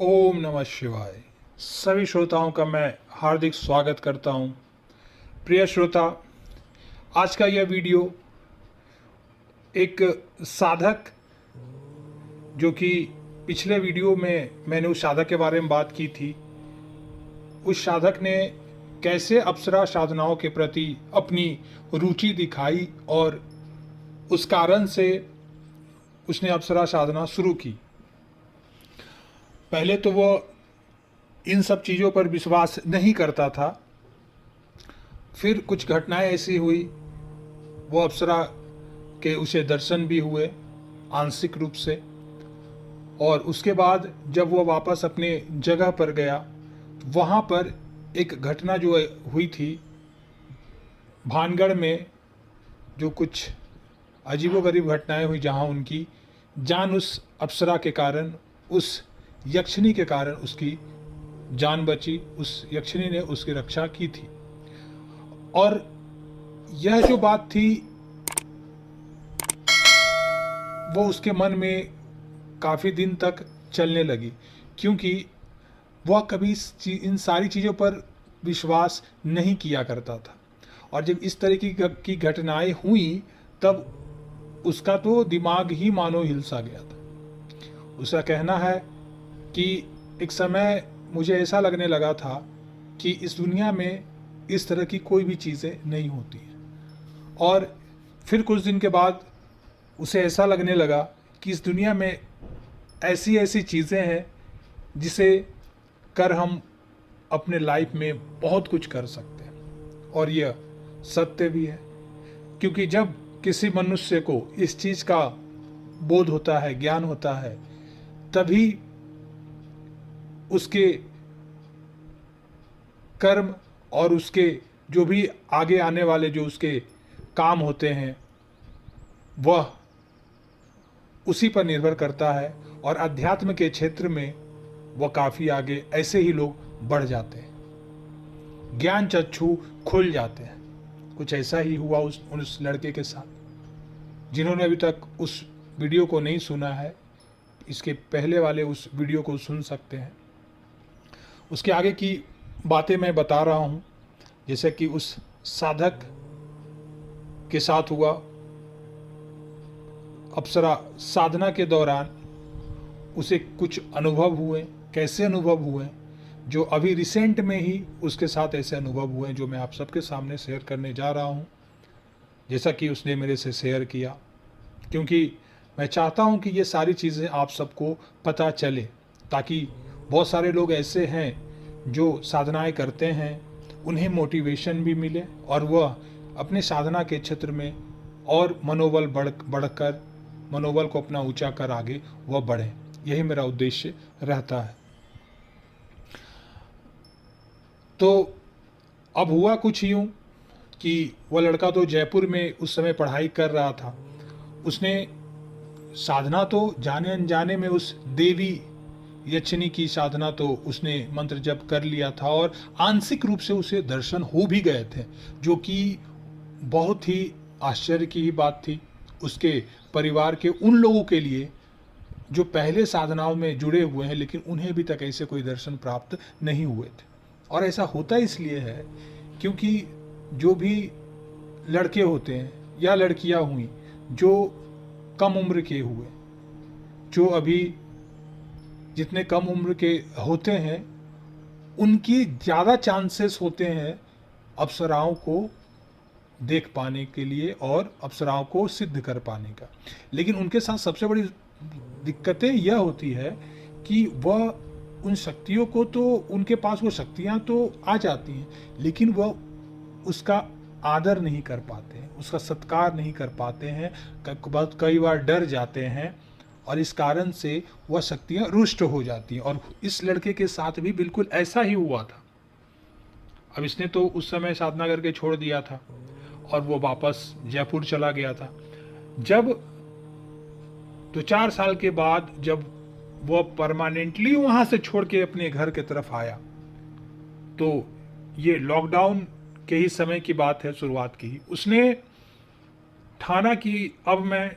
ओम नमः शिवाय। सभी श्रोताओं का मैं हार्दिक स्वागत करता हूं। प्रिय श्रोता, आज का यह वीडियो एक साधक, जो कि पिछले वीडियो में मैंने उस साधक के बारे में बात की थी, उस साधक ने कैसे अप्सरा साधनाओं के प्रति अपनी रुचि दिखाई और उस कारण से उसने अप्सरा साधना शुरू की। पहले तो वो इन सब चीज़ों पर विश्वास नहीं करता था। फिर कुछ घटनाएं ऐसी हुई, वो अप्सरा के उसे दर्शन भी हुए आंशिक रूप से, और उसके बाद जब वो वापस अपने जगह पर गया, वहाँ पर एक घटना जो हुई थी भानगढ़ में, जो कुछ अजीबोगरीब घटनाएं हुई, जहाँ उनकी जान उस अप्सरा के कारण, उस यक्षिणी के कारण उसकी जान बची। उस यक्षिणी ने उसकी रक्षा की थी। और यह जो बात थी वो उसके मन में काफ़ी दिन तक चलने लगी, क्योंकि वह कभी इन सारी चीज़ों पर विश्वास नहीं किया करता था। और जब इस तरह की घटनाएं हुई, तब उसका तो दिमाग ही मानो हिलसा गया था। उसका कहना है कि एक समय मुझे ऐसा लगने लगा था कि इस दुनिया में इस तरह की कोई भी चीज़ें नहीं होती हैं। और फिर कुछ दिन के बाद उसे ऐसा लगने लगा कि इस दुनिया में ऐसी ऐसी चीज़ें हैं जिसे कर हम अपने लाइफ में बहुत कुछ कर सकते हैं। और यह सत्य भी है, क्योंकि जब किसी मनुष्य को इस चीज़ का बोध होता है, ज्ञान होता है, तभी उसके कर्म और उसके जो भी आगे आने वाले जो उसके काम होते हैं, वह उसी पर निर्भर करता है। और अध्यात्म के क्षेत्र में वह काफ़ी आगे, ऐसे ही लोग बढ़ जाते हैं, ज्ञान चक्षु खुल जाते हैं। कुछ ऐसा ही हुआ उस लड़के के साथ। जिन्होंने अभी तक उस वीडियो को नहीं सुना है, इसके पहले वाले उस वीडियो को सुन सकते हैं। उसके आगे की बातें मैं बता रहा हूँ, जैसे कि उस साधक के साथ हुआ। अप्सरा साधना के दौरान उसे कुछ अनुभव हुए। कैसे अनुभव हुए, जो अभी रिसेंट में ही उसके साथ ऐसे अनुभव हुए, जो मैं आप सबके सामने शेयर करने जा रहा हूँ, जैसा कि उसने मेरे से शेयर किया। क्योंकि मैं चाहता हूँ कि ये सारी चीज़ें आप सबको पता चले, ताकि बहुत सारे लोग ऐसे हैं जो साधनाएं करते हैं, उन्हें मोटिवेशन भी मिले और वह अपने साधना के क्षेत्र में और मनोबल बढ़कर मनोबल को अपना ऊंचा कर आगे वह बढ़े। यही मेरा उद्देश्य रहता है। तो अब हुआ कुछ यूँ कि वह लड़का तो जयपुर में उस समय पढ़ाई कर रहा था। उसने साधना तो जाने अनजाने में उस देवी यक्षिणी की साधना तो उसने मंत्र जप कर लिया था, और आंशिक रूप से उसे दर्शन हो भी गए थे, जो कि बहुत ही आश्चर्य की ही बात थी उसके परिवार के उन लोगों के लिए जो पहले साधनाओं में जुड़े हुए हैं, लेकिन उन्हें भी तक ऐसे कोई दर्शन प्राप्त नहीं हुए थे। और ऐसा होता इसलिए है क्योंकि जो भी लड़के होते हैं या लड़कियां हुई जो कम उम्र के हुए, जो अभी जितने कम उम्र के होते हैं, उनकी ज़्यादा चांसेस होते हैं अप्सराओं को देख पाने के लिए और अप्सराओं को सिद्ध कर पाने का। लेकिन उनके साथ सबसे बड़ी दिक्कतें यह होती है कि वह उन शक्तियों को, तो उनके पास वो शक्तियाँ तो आ जाती हैं, लेकिन वह उसका आदर नहीं कर पाते हैं, उसका सत्कार नहीं कर पाते हैं, कई बार डर जाते हैं, और इस कारण से वह शक्तियाँ रुष्ट हो जाती हैं। और इस लड़के के साथ भी बिल्कुल ऐसा ही हुआ था। अब इसने तो उस समय साधना करके छोड़ दिया था और वो वापस जयपुर चला गया था। जब 2-4 साल के बाद जब वो परमानेंटली वहाँ से छोड़ के अपने घर की तरफ आया, तो ये लॉकडाउन के ही समय की बात है, शुरुआत की। उसने ठाना कि अब मैं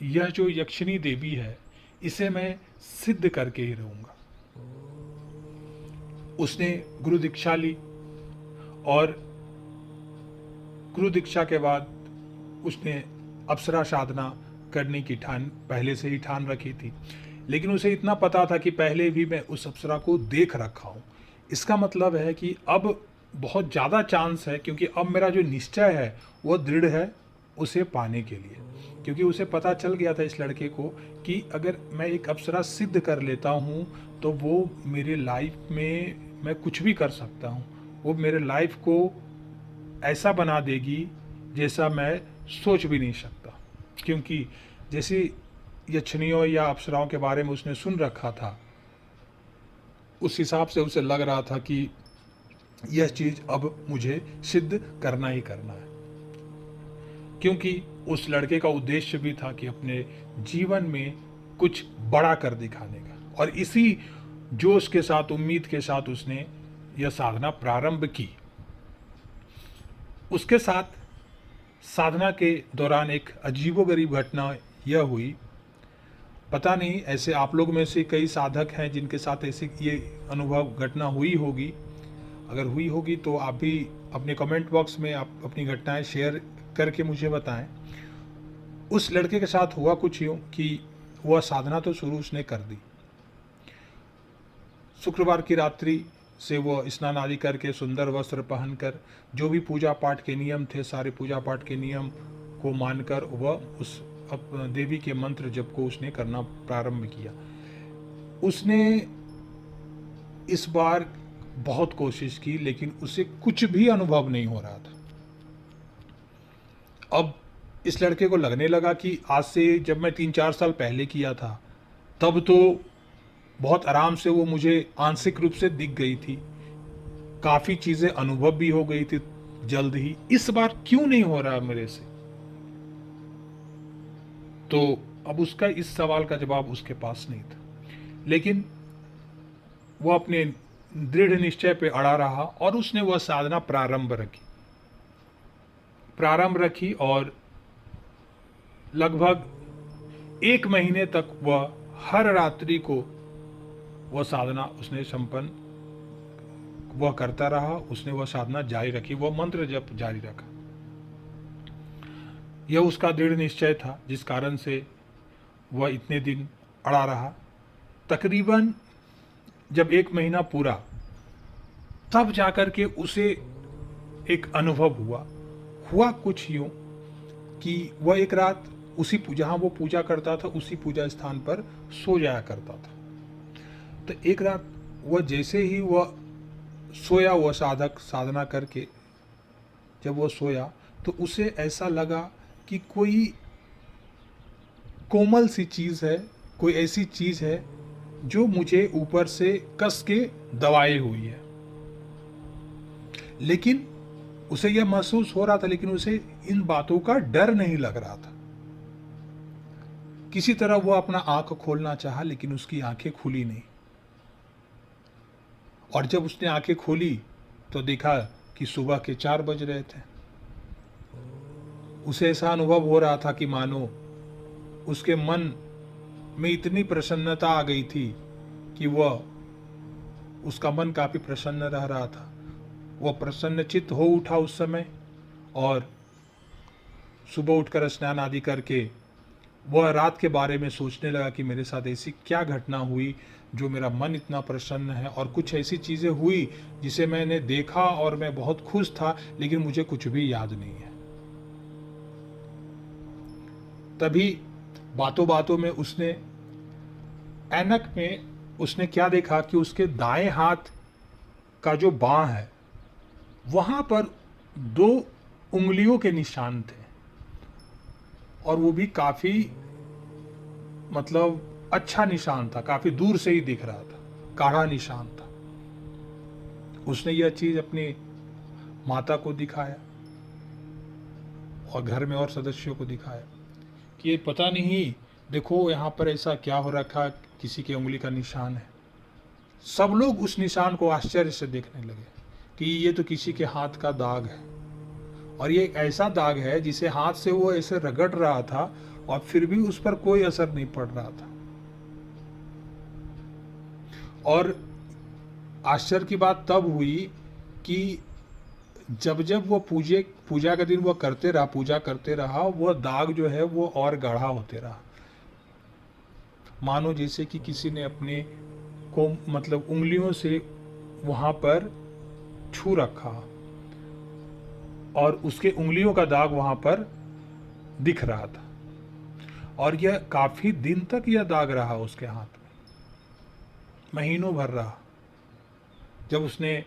यह जो यक्षिणी देवी है, इसे मैं सिद्ध करके ही रहूँगा। उसने गुरु दीक्षा ली और गुरु दीक्षा के बाद उसने अप्सरा साधना करने की पहले से ही ठान रखी थी। लेकिन उसे इतना पता था कि पहले भी मैं उस अप्सरा को देख रखा हूँ। इसका मतलब है कि अब बहुत ज़्यादा चांस है, क्योंकि अब मेरा जो निश्चय है वो दृढ़ है उसे पाने के लिए। क्योंकि उसे पता चल गया था इस लड़के को कि अगर मैं एक अप्सरा सिद्ध कर लेता हूँ तो वो मेरे लाइफ में मैं कुछ भी कर सकता हूँ। वो मेरे लाइफ को ऐसा बना देगी जैसा मैं सोच भी नहीं सकता। क्योंकि जैसे यक्षिणियों या अप्सराओं के बारे में उसने सुन रखा था, उस हिसाब से उसे लग रहा था कि यह चीज़ अब मुझे सिद्ध करना ही करना है। क्योंकि उस लड़के का उद्देश्य भी था कि अपने जीवन में कुछ बड़ा कर दिखाने का, और इसी जोश के साथ, उम्मीद के साथ उसने यह साधना प्रारंभ की। उसके साथ साधना के दौरान एक अजीबोगरीब घटना यह हुई। पता नहीं, ऐसे आप लोग में से कई साधक हैं जिनके साथ ऐसी ये अनुभव घटना हुई होगी। अगर हुई होगी तो आप भी अपने कमेंट बॉक्स में आप अपनी घटनाएं शेयर करके मुझे बताएं। उस लड़के के साथ हुआ कुछ यूँ कि वह साधना तो शुरू उसने कर दी। शुक्रवार की रात्रि से वह स्नान आदि करके सुंदर वस्त्र पहनकर जो भी पूजा पाठ के नियम थे, सारे पूजा पाठ के नियम को मानकर वह उस देवी के मंत्र जप को उसने करना प्रारंभ किया। उसने इस बार बहुत कोशिश की, लेकिन उसे कुछ भी अनुभव नहीं हो रहा था। अब इस लड़के को लगने लगा कि आज से, जब मैं 3-4 साल पहले किया था तब तो बहुत आराम से वो मुझे आंशिक रूप से दिख गई थी, काफ़ी चीज़ें अनुभव भी हो गई थी जल्द ही। इस बार क्यों नहीं हो रहा मेरे से? तो अब उसका इस सवाल का जवाब उसके पास नहीं था, लेकिन वो अपने दृढ़ निश्चय पे अड़ा रहा और उसने वह साधना प्रारंभ रखी और लगभग 1 महीने तक वह हर रात्रि को वह साधना उसने संपन्न वह करता रहा। उसने वह साधना जारी रखी, वह मंत्र जप जारी रखा। यह उसका दृढ़ निश्चय था, जिस कारण से वह इतने दिन अड़ा रहा। तकरीबन जब 1 महीना पूरा, तब जाकर के उसे एक अनुभव हुआ कुछ यूँ कि वह एक रात उसी जहाँ वो पूजा करता था उसी पूजा स्थान पर सो जाया करता था। तो एक रात वह जैसे ही वह सोया, वह साधक साधना करके जब वह सोया तो उसे ऐसा लगा कि कोई कोमल सी चीज़ है, कोई ऐसी चीज़ है जो मुझे ऊपर से कस के दबाए हुई है। लेकिन उसे यह महसूस हो रहा था, लेकिन उसे इन बातों का डर नहीं लग रहा था। किसी तरह वह अपना आंख खोलना चाहा, लेकिन उसकी आंखें खुली नहीं। और जब उसने आंखें खोली तो देखा कि सुबह के 4 बज रहे थे। उसे ऐसा अनुभव हो रहा था कि मानो उसके मन में इतनी प्रसन्नता आ गई थी कि उसका मन काफ़ी प्रसन्न रह रहा था। वह प्रसन्नचित्त हो उठा उस समय और सुबह उठकर स्नान आदि करके वह रात के बारे में सोचने लगा कि मेरे साथ ऐसी क्या घटना हुई जो मेरा मन इतना प्रसन्न है, और कुछ ऐसी चीज़ें हुई जिसे मैंने देखा और मैं बहुत खुश था, लेकिन मुझे कुछ भी याद नहीं है। तभी बातों बातों में उसने ऐनक में उसने क्या देखा कि उसके दाएं हाथ का जो बाँ है वहाँ पर 2 उंगलियों के निशान थे, और वो भी काफ़ी मतलब अच्छा निशान था, काफ़ी दूर से ही दिख रहा था, गाढ़ा निशान था। उसने यह चीज़ अपनी माता को दिखाया और घर में और सदस्यों को दिखाया कि ये पता नहीं, देखो यहाँ पर ऐसा क्या हो रखा, किसी की उंगली का निशान है। सब लोग उस निशान को आश्चर्य से देखने लगे कि ये तो किसी के हाथ का दाग है, और ये एक ऐसा दाग है जिसे हाथ से वो ऐसे रगड़ रहा था और फिर भी उस पर कोई असर नहीं पड़ रहा था। और आश्चर्य की बात तब हुई कि जब जब वो पूजा के दिन वो पूजा करते रहा, वो दाग जो है वो और गाढ़ा होते रहा, मानो जैसे कि किसी ने अपने को मतलब उंगलियों से वहाँ पर छू रखा और उसके उंगलियों का दाग वहाँ पर दिख रहा था। और यह काफी दिन तक यह दाग रहा उसके हाथ में, महीनों भर रहा। जब उसने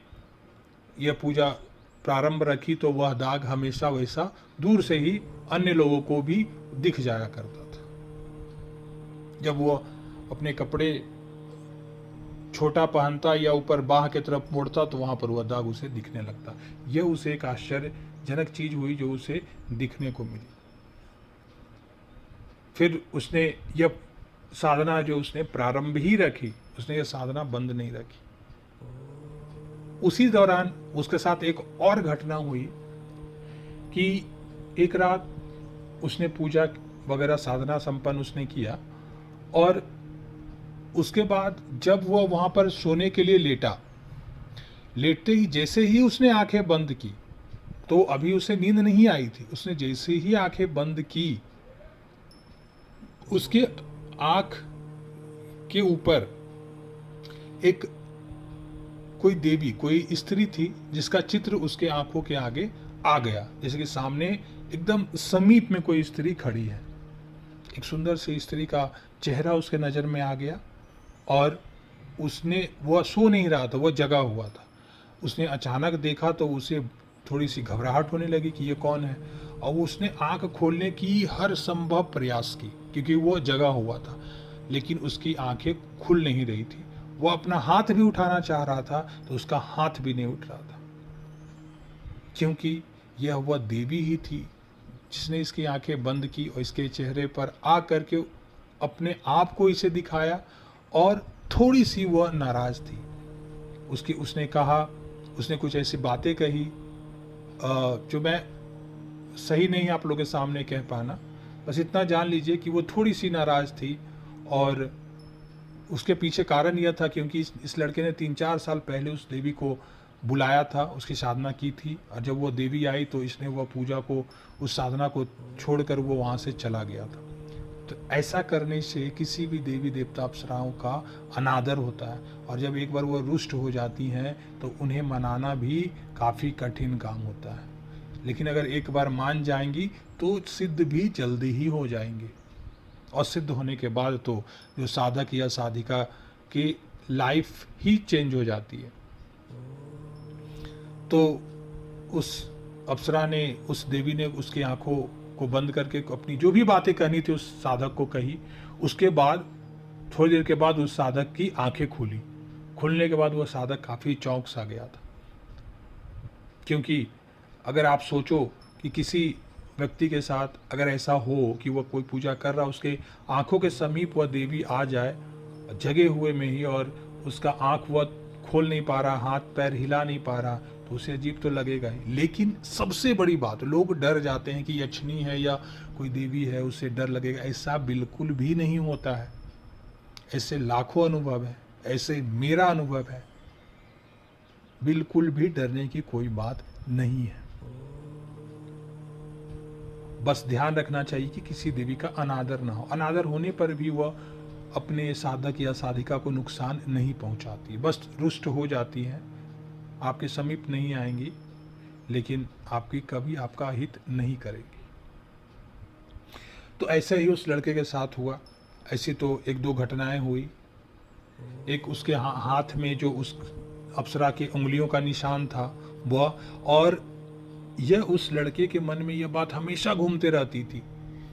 यह पूजा प्रारंभ रखी तो वह दाग हमेशा वैसा दूर से ही अन्य लोगों को भी दिख जाया करता था। जब वो अपने कपड़े छोटा पहनता या ऊपर बाह की तरफ मोड़ता तो वहां पर वह दाग उसे दिखने लगता। यह उसे एक आश्चर्यजनक चीज हुई जो उसे दिखने को मिली। फिर उसने यह साधना जो उसने प्रारंभ ही रखी, उसने यह साधना बंद नहीं रखी। उसी दौरान उसके साथ एक और घटना हुई कि एक रात उसने पूजा वगैरह साधना संपन्न उसने किया और उसके बाद जब वो वहां पर सोने के लिए लेटते ही जैसे ही उसने आंखें बंद की, तो अभी उसे नींद नहीं आई थी, उसने जैसे ही आंखें बंद की, उसके आंख के ऊपर एक कोई देवी, कोई स्त्री थी जिसका चित्र उसके आंखों के आगे आ गया, जैसे कि सामने एकदम समीप में कोई स्त्री खड़ी है। एक सुंदर सी स्त्री का चेहरा उसके नज़र में आ गया और वह सो नहीं रहा था, वह जगा हुआ था। उसने अचानक देखा तो उसे थोड़ी सी घबराहट होने लगी कि ये कौन है, और उसने आंख खोलने की हर संभव प्रयास की क्योंकि वो जगा हुआ था, लेकिन उसकी आंखें खुल नहीं रही थी। वो अपना हाथ भी उठाना चाह रहा था तो उसका हाथ भी नहीं उठ रहा था, क्योंकि यह वह देवी ही थी जिसने इसकी आंखें बंद की और इसके चेहरे पर आ करके अपने आप को इसे दिखाया। और थोड़ी सी वह नाराज थी। उसने कहा, उसने कुछ ऐसी बातें कही जो मैं सही नहीं आप लोगों के सामने कह पाना, बस इतना जान लीजिए कि वो थोड़ी सी नाराज थी। और उसके पीछे कारण यह था क्योंकि इस लड़के ने 3-4 साल पहले उस देवी को बुलाया था, उसकी साधना की थी, और जब वो देवी आई तो इसने वह पूजा को, उस साधना को छोड़कर वो वहाँ से चला गया था। तो ऐसा करने से किसी भी देवी देवता अप्सराओं का अनादर होता है, और जब एक बार वो रुष्ट हो जाती हैं तो उन्हें मनाना भी काफ़ी कठिन काम होता है। लेकिन अगर एक बार मान जाएंगी तो सिद्ध भी जल्दी ही हो जाएंगे, और सिद्ध होने के बाद तो जो साधक या साधिका की लाइफ ही चेंज हो जाती है। तो उस अप्सरा ने, उस देवी ने उसकी आंखों को बंद करके अपनी जो भी बातें कहनी थी उस साधक को कही। उसके बाद थोड़ी देर के बाद उस साधक की आंखें खुली। खुलने के बाद वह साधक काफ़ी चौंक सा गया था, क्योंकि अगर आप सोचो कि किसी व्यक्ति के साथ अगर ऐसा हो कि वह कोई पूजा कर रहा, उसके आंखों के समीप वह देवी आ जाए जगे हुए में ही, और उसका आंख वह खोल नहीं पा रहा, हाथ पैर हिला नहीं पा रहा, तो उसे अजीब तो लगेगा ही। लेकिन सबसे बड़ी बात, लोग डर जाते हैं कि यक्षिणी है या कोई देवी है उससे डर लगेगा, ऐसा बिल्कुल भी नहीं होता है। ऐसे लाखों अनुभव है, ऐसे मेरा अनुभव है, बिल्कुल भी डरने की कोई बात नहीं है। बस ध्यान रखना चाहिए कि किसी देवी का अनादर ना हो। अनादर होने पर भी वह अपने साधक या साधिका को नुकसान नहीं पहुंचाती, बस रुष्ट हो जाती हैं, आपके समीप नहीं आएंगी, लेकिन आपकी कभी आपका हित नहीं करेगी। तो ऐसे ही उस लड़के के साथ हुआ। ऐसी तो 1-2 घटनाएं हुई। एक उसके हाथ में जो उस अप्सरा की उंगलियों का निशान था वह, और यह उस लड़के के मन में यह बात हमेशा घूमते रहती थी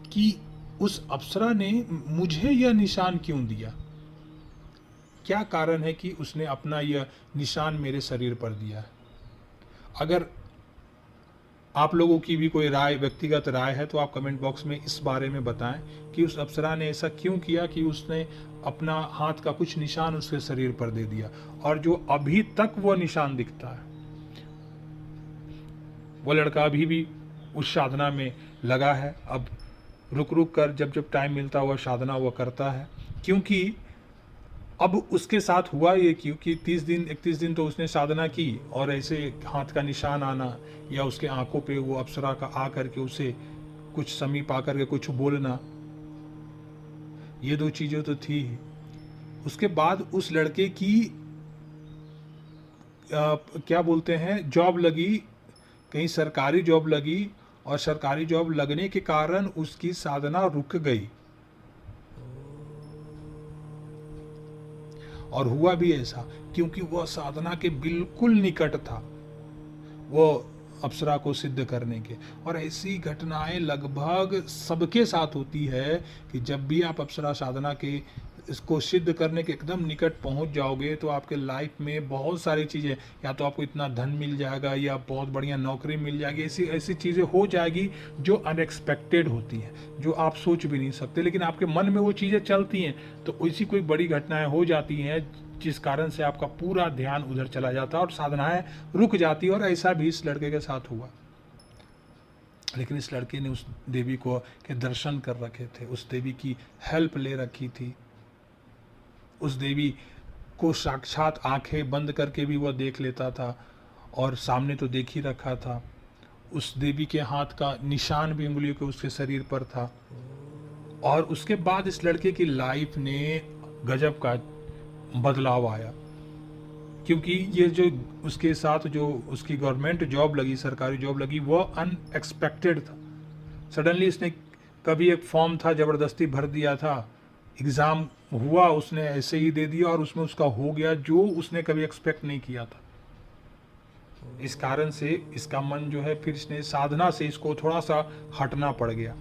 कि उस अप्सरा ने मुझे यह निशान क्यों दिया, क्या कारण है कि उसने अपना यह निशान मेरे शरीर पर दिया है। अगर आप लोगों की भी कोई राय, व्यक्तिगत राय है, तो आप कमेंट बॉक्स में इस बारे में बताएं कि उस अप्सरा ने ऐसा क्यों किया कि उसने अपना हाथ का कुछ निशान उसके शरीर पर दे दिया, और जो अभी तक वो निशान दिखता है। वो लड़का अभी भी उस साधना में लगा है। अब रुक रुक कर जब जब टाइम मिलता है वह साधना वह करता है, क्योंकि अब उसके साथ हुआ ये क्योंकि 31 दिन तो उसने साधना की, और ऐसे हाथ का निशान आना या उसके आंखों पे वो अप्सरा का आ करके उसे कुछ समीप आकर के कुछ बोलना, ये दो चीज़ें तो थी ही। उसके बाद उस लड़के की क्या बोलते हैं, जॉब लगी, कहीं सरकारी जॉब लगी, और सरकारी जॉब लगने के कारण उसकी साधना रुक गई। और हुआ भी ऐसा क्योंकि वह साधना के बिल्कुल निकट था, वो अप्सरा को सिद्ध करने के। और ऐसी घटनाएं लगभग सबके साथ होती है कि जब भी आप अप्सरा साधना के इसको सिद्ध करने के एकदम निकट पहुंच जाओगे तो आपके लाइफ में बहुत सारी चीज़ें, या तो आपको इतना धन मिल जाएगा या बहुत बढ़िया नौकरी मिल जाएगी, ऐसी ऐसी चीज़ें हो जाएगी जो अनएक्सपेक्टेड होती हैं, जो आप सोच भी नहीं सकते, लेकिन आपके मन में वो चीज़ें चलती हैं, तो ऐसी कोई बड़ी घटनाएं हो जाती हैं जिस कारण से आपका पूरा ध्यान उधर चला जाता है और साधनाएं रुक जाती है। और ऐसा भी इस लड़के के साथ हुआ। लेकिन इस लड़के ने उस देवी को के दर्शन कर रखे थे, उस देवी की हेल्प ले रखी थी, उस देवी को साक्षात आंखें बंद करके भी वह देख लेता था, और सामने तो देख ही रखा था। उस देवी के हाथ का निशान भी उंगलियों के उसके शरीर पर था। और उसके बाद इस लड़के की लाइफ ने गजब का बदलाव आया, क्योंकि ये जो उसके साथ जो उसकी गवर्नमेंट जॉब लगी, सरकारी जॉब लगी, वह अनएक्सपेक्टेड था। सडनली इसने कभी एक फॉर्म था ज़बरदस्ती भर दिया था, एग्ज़ाम हुआ उसने ऐसे ही दे दिया और उसमें उसका हो गया जो उसने कभी एक्सपेक्ट नहीं किया था। इस कारण से इसका मन जो है, फिर इसने साधना से इसको थोड़ा सा हटना पड़ गया।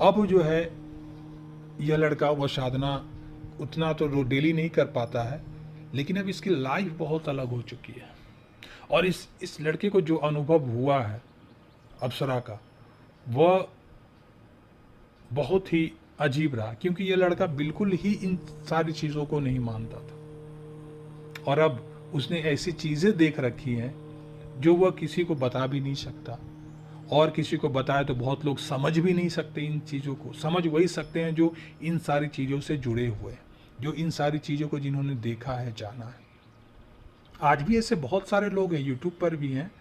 अब जो है यह लड़का वो साधना उतना तो डेली नहीं कर पाता है, लेकिन अब इसकी लाइफ बहुत अलग हो चुकी है। और इस लड़के को जो अनुभव हुआ है अप्सरा का, वह बहुत ही अजीब रहा, क्योंकि यह लड़का बिल्कुल ही इन सारी चीज़ों को नहीं मानता था। और अब उसने ऐसी चीज़ें देख रखी हैं जो वह किसी को बता भी नहीं सकता, और किसी को बताए तो बहुत लोग समझ भी नहीं सकते। इन चीज़ों को समझ वही सकते हैं जो इन सारी चीज़ों से जुड़े हुए हैं, जो इन सारी चीज़ों को जिन्होंने देखा है, जाना है। आज भी ऐसे बहुत सारे लोग हैं, यूट्यूब पर भी हैं,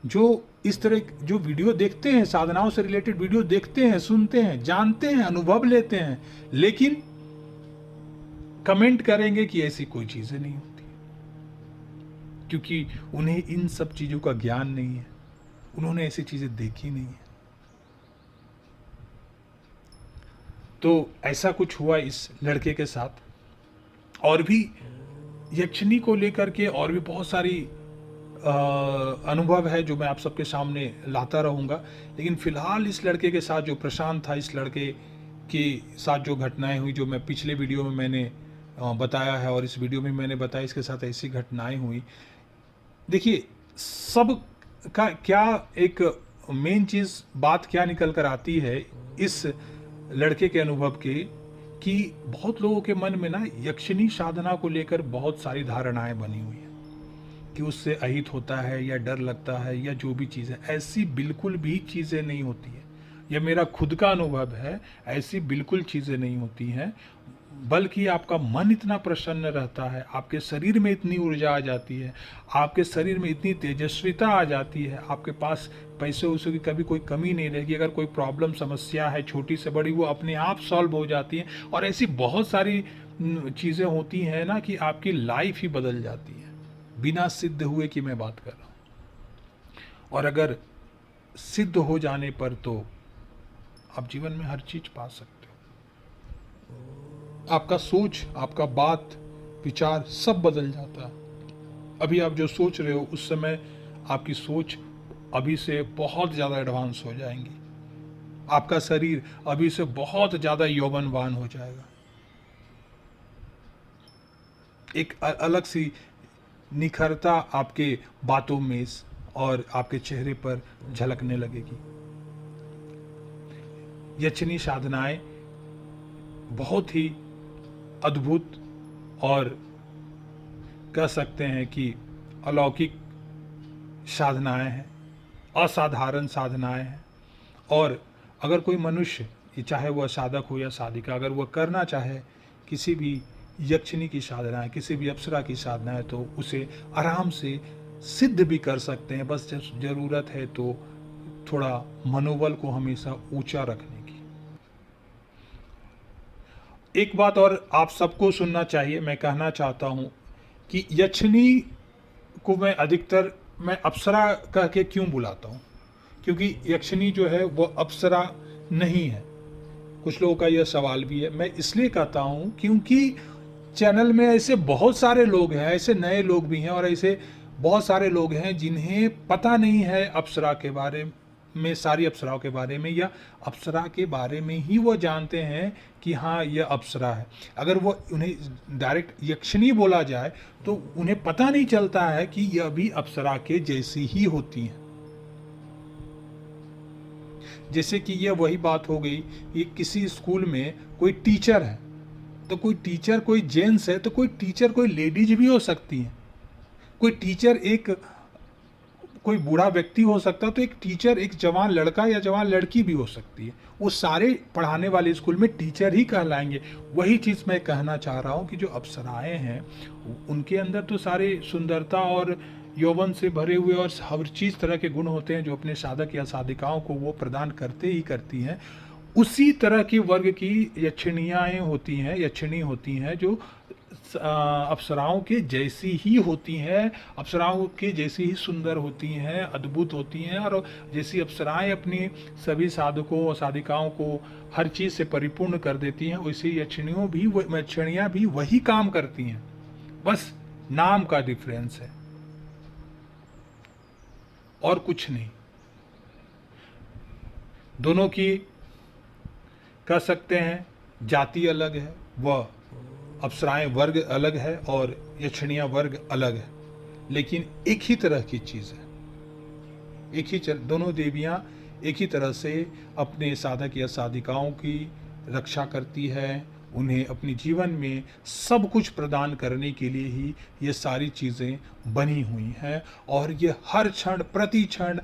जो इस तरह जो वीडियो देखते हैं, साधनाओं से रिलेटेड वीडियो देखते हैं, सुनते हैं, जानते हैं, अनुभव लेते हैं, लेकिन कमेंट करेंगे कि ऐसी कोई चीज़ें नहीं होती, क्योंकि उन्हें इन सब चीज़ों का ज्ञान नहीं है, उन्होंने ऐसी चीज़ें देखी नहीं है। तो ऐसा कुछ हुआ इस लड़के के साथ। और भी यक्षिणी को लेकर के और भी बहुत सारी अनुभव है जो मैं आप सबके सामने लाता रहूँगा। लेकिन फ़िलहाल इस लड़के के साथ जो प्रशांत था, इस लड़के के साथ जो घटनाएं हुई, जो मैं पिछले वीडियो में मैंने बताया है और इस वीडियो में मैंने बताया, इसके साथ ऐसी घटनाएं हुई। देखिए, सब का क्या एक मेन चीज़ बात क्या निकल कर आती है इस लड़के के अनुभव के, कि बहुत लोगों के मन में ना यक्षिणी साधना को लेकर बहुत सारी धारणाएं बनी हुई हैं कि उससे अहित होता है या डर लगता है या जो भी चीज़ है। ऐसी बिल्कुल भी चीज़ें नहीं होती है, यह मेरा खुद का अनुभव है। ऐसी बिल्कुल चीज़ें नहीं होती हैं, बल्कि आपका मन इतना प्रसन्न रहता है, आपके शरीर में इतनी ऊर्जा आ जाती है, आपके शरीर में इतनी तेजस्विता आ जाती है, आपके पास पैसे वैसे की कभी कोई कमी नहीं रहेगी। अगर कोई प्रॉब्लम समस्या है छोटी से बड़ी, वो अपने आप सॉल्व हो जाती है। और ऐसी बहुत सारी चीज़ें होती हैं ना कि आपकी लाइफ ही बदल जाती है, बिना सिद्ध हुए कि मैं बात कर रहा हूँ। और अगर सिद्ध हो जाने पर तो आप जीवन में हर चीज़ पा सकते हो। आपका सोच, आपका बात, विचार सब बदल जाता है। अभी आप जो सोच रहे हो उस समय आपकी सोच अभी से बहुत ज़्यादा एडवांस हो जाएंगी, आपका शरीर अभी से बहुत ज़्यादा यौवनवान हो जाएगा, एक अलग सी निखरता आपके बातों में और आपके चेहरे पर झलकने लगेगी। यक्षिणी साधनाएं बहुत ही अद्भुत और कह सकते हैं कि अलौकिक साधनाएं हैं, असाधारण साधनाएं हैं। और अगर कोई मनुष्य, चाहे वह साधक हो या साधिका, अगर वह करना चाहे किसी भी यक्षिणी की साधना है, किसी भी अप्सरा की साधना है, तो उसे आराम से सिद्ध भी कर सकते हैं। बस ज़रूरत है तो थोड़ा मनोबल को हमेशा ऊंचा रखने की। एक बात और आप सबको सुनना चाहिए, मैं कहना चाहता हूँ कि यक्षिणी को मैं अप्सरा कह के क्यों बुलाता हूँ, क्योंकि यक्षिणी जो है वो अप्सरा नहीं है। कुछ लोगों का यह सवाल भी है। मैं इसलिए कहता हूँ क्योंकि चैनल में ऐसे बहुत सारे लोग हैं, ऐसे नए लोग भी हैं, और ऐसे बहुत सारे लोग हैं जिन्हें पता नहीं है अप्सरा के बारे में, सारी अप्सराओं के बारे में, या अप्सरा के बारे में ही वो जानते हैं कि हाँ यह अप्सरा है। अगर वो उन्हें डायरेक्ट यक्षिणी बोला जाए तो उन्हें पता नहीं चलता है कि यह भी अप्सरा के जैसी ही होती हैं। जैसे कि यह वही बात हो गई, ये किसी स्कूल में कोई टीचर है तो कोई टीचर कोई जेंट्स है, तो कोई टीचर कोई लेडीज भी हो सकती है। कोई टीचर कोई बूढ़ा व्यक्ति हो सकता है, तो एक टीचर एक जवान लड़का या जवान लड़की भी हो सकती है। वो सारे पढ़ाने वाले स्कूल में टीचर ही कहलाएंगे। वही चीज़ मैं कहना चाह रहा हूँ कि जो अप्सराएं हैं उनके अंदर तो सारे सुंदरता और यौवन से भरे हुए और हर चीज़ तरह के गुण होते हैं जो अपने साधक या साधिकाओं को वो प्रदान करते ही करती हैं। उसी तरह की वर्ग की यक्षिणियाँ होती हैं, यक्षिणी होती हैं जो अप्सराओं के जैसी ही होती हैं, अप्सराओं के जैसी ही सुंदर होती हैं, अद्भुत होती हैं। और जैसी अप्सराएं अपनी सभी साधकों और साधिकाओं को हर चीज़ से परिपूर्ण कर देती हैं, वैसे यक्षिणियाँ भी वही काम करती हैं, बस नाम का डिफरेंस है और कुछ नहीं। दोनों की कह सकते हैं जाति अलग है, वह अप्सराएं वर्ग अलग है और यक्षिणियाँ वर्ग अलग है, लेकिन एक ही तरह की चीज़ है। दोनों देवियाँ एक ही तरह से अपने साधक या साधिकाओं की रक्षा करती है, उन्हें अपने जीवन में सब कुछ प्रदान करने के लिए ही ये सारी चीज़ें बनी हुई हैं। और ये हर क्षण प्रति क्षण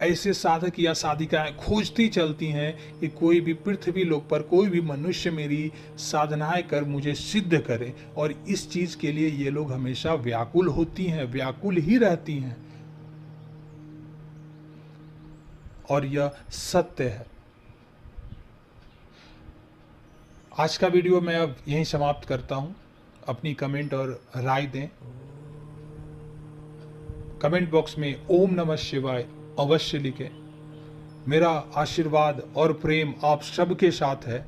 ऐसे साधक या साधिकाएं खोजती चलती हैं कि कोई भी पृथ्वी लोक पर कोई भी मनुष्य मेरी साधनाएं कर मुझे सिद्ध करे। और इस चीज़ के लिए ये लोग हमेशा व्याकुल होती हैं, व्याकुल ही रहती हैं, और यह सत्य है। आज का वीडियो मैं अब यहीं समाप्त करता हूं। अपनी कमेंट और राय दें। कमेंट बॉक्स में ओम नमः शिवाय अवश्य लिखें। मेरा आशीर्वाद और प्रेम आप सबके साथ है।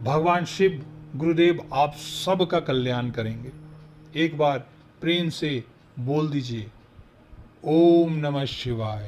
भगवान शिव गुरुदेव आप सबका कल्याण करेंगे। एक बार प्रेम से बोल दीजिए ओम नमः शिवाय।